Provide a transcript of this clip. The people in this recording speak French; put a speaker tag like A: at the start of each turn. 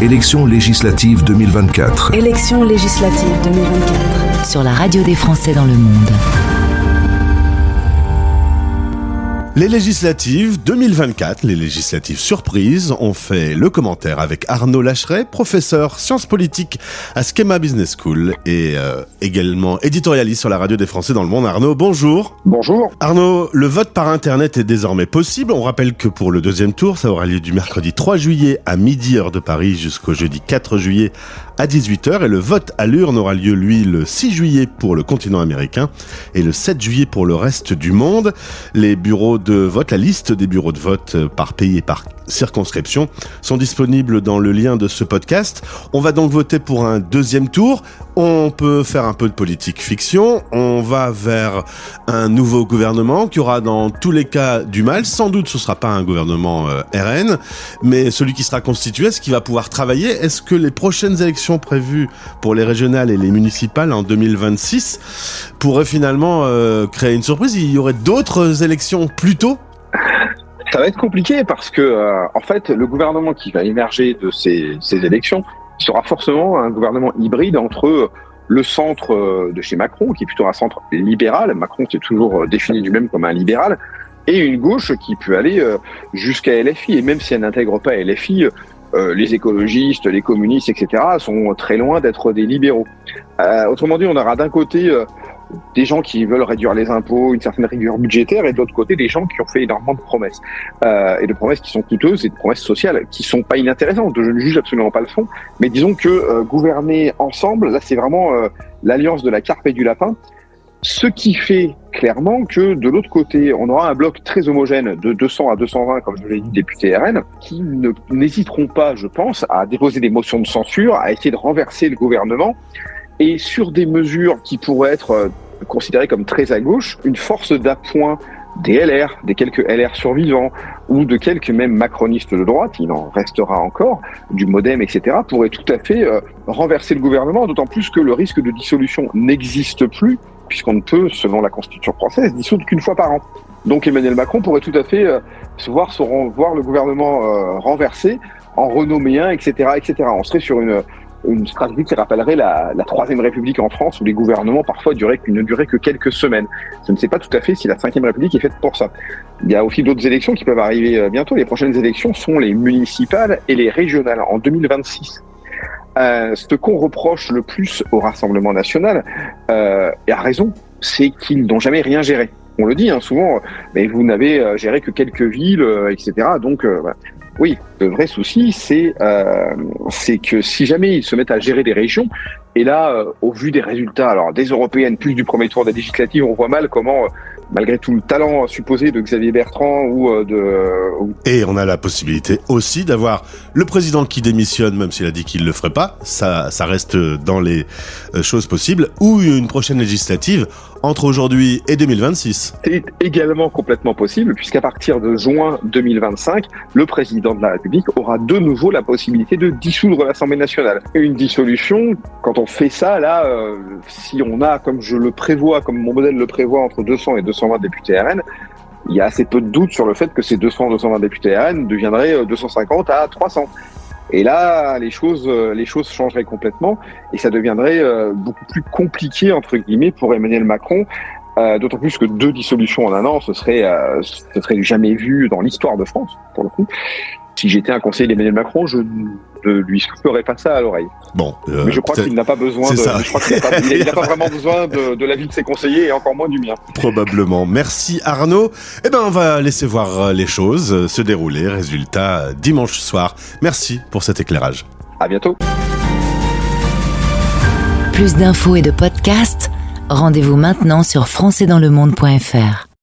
A: Élections législatives 2024.
B: Élections législatives 2024.
C: Sur la radio des Français dans le monde.
D: Les législatives 2024, les législatives surprises, on fait le commentaire avec Arnaud Lacheret, professeur sciences politiques à Schema Business School et également éditorialiste sur la radio des Français dans le monde. Arnaud, bonjour.
E: Bonjour.
D: Arnaud, le vote par Internet est désormais possible. On rappelle que pour le deuxième tour, ça aura lieu du mercredi 3 juillet à midi heure de Paris jusqu'au jeudi 4 juillet à 18h. Et le vote à l'urne aura lieu, lui, le 6 juillet pour le continent américain et le 7 juillet pour le reste du monde. Les bureaux de vote, la liste des bureaux de vote par pays et par circonscription sont disponibles dans le lien de ce podcast. On va donc voter pour un deuxième tour. On peut faire un peu de politique fiction. On va vers un nouveau gouvernement qui aura dans tous les cas du mal. Sans doute ce ne sera pas un gouvernement RN, mais celui qui sera constitué, est-ce qu'il va pouvoir travailler? Est-ce que les prochaines élections prévues pour les régionales et les municipales en 2026 pourraient finalement créer une surprise? Il y aurait d'autres élections plus tôt?
E: Ça va être compliqué parce que, en fait, le gouvernement qui va émerger de ces élections sera forcément un gouvernement hybride entre le centre de chez Macron, qui est plutôt un centre libéral. Macron s'est toujours défini lui-même comme un libéral, et une gauche qui peut aller jusqu'à LFI. Et même si elle n'intègre pas LFI, les écologistes, les communistes, etc., sont très loin d'être des libéraux. Autrement dit, on aura d'un côté des gens qui veulent réduire les impôts, une certaine rigueur budgétaire, et de l'autre côté, des gens qui ont fait énormément de promesses. Et de promesses qui sont coûteuses et de promesses sociales qui sont pas inintéressantes. Je ne juge absolument pas le fond, mais disons que gouverner ensemble, là, c'est vraiment l'alliance de la carpe et du lapin. Ce qui fait clairement que de l'autre côté, on aura un bloc très homogène de 200 à 220, comme je l'ai dit, députés RN, qui n'hésiteront pas, je pense, à déposer des motions de censure, à essayer de renverser le gouvernement, et sur des mesures qui pourraient être considérées comme très à gauche, une force d'appoint des LR, des quelques LR survivants, ou de quelques même macronistes de droite, il en restera encore, du Modem, etc., pourrait tout à fait renverser le gouvernement, d'autant plus que le risque de dissolution n'existe plus, puisqu'on ne peut, selon la Constitution française, dissoudre qu'une fois par an. Donc Emmanuel Macron pourrait tout à fait voir le gouvernement renversé, en renommer un, etc., etc. On serait sur une stratégie qui rappellerait la Troisième République en France, où les gouvernements parfois ne duraient que quelques semaines. Je ne sais pas tout à fait si la Cinquième République est faite pour ça. Il y a aussi d'autres élections qui peuvent arriver bientôt. Les prochaines élections sont les municipales et les régionales en 2026. Ce qu'on reproche le plus au Rassemblement national, et à raison, c'est qu'ils n'ont jamais rien géré. On le dit souvent, mais vous n'avez géré que quelques villes, etc. Donc, oui, le vrai souci, c'est que si jamais ils se mettent à gérer des régions, et là, au vu des résultats, alors des européennes plus du premier tour des législatives, on voit mal comment, malgré tout le talent supposé de Xavier Bertrand
D: Et on a la possibilité aussi d'avoir le président qui démissionne, même s'il a dit qu'il le ferait pas, ça reste dans les choses possibles, ou une prochaine législative entre aujourd'hui et 2026.
E: C'est également complètement possible, puisqu'à partir de juin 2025, le président de la République aura de nouveau la possibilité de dissoudre l'Assemblée nationale. Une dissolution, quand on fait ça, là, si on a, comme je le prévois, comme mon modèle le prévoit, entre 200 et 220 députés RN, il y a assez peu de doute sur le fait que ces 200-220 députés RN deviendraient 250 à 300. Et là, les choses changeraient complètement et ça deviendrait beaucoup plus compliqué, entre guillemets, pour Emmanuel Macron, d'autant plus que 2 dissolutions en un an, ce serait jamais vu dans l'histoire de France, pour le coup. Si j'étais un conseiller d'Emmanuel Macron, je ne lui soufflerais pas ça à l'oreille.
D: Bon,
E: mais je crois qu'il n'a pas besoin il n'a pas vraiment besoin de l'avis de ses conseillers et encore moins du mien.
D: Probablement. Merci Arnaud. On va laisser voir les choses se dérouler. Résultat dimanche soir. Merci pour cet éclairage.
E: À bientôt.
C: Plus d'infos et de podcasts, rendez-vous maintenant sur françaisdanslemonde.fr.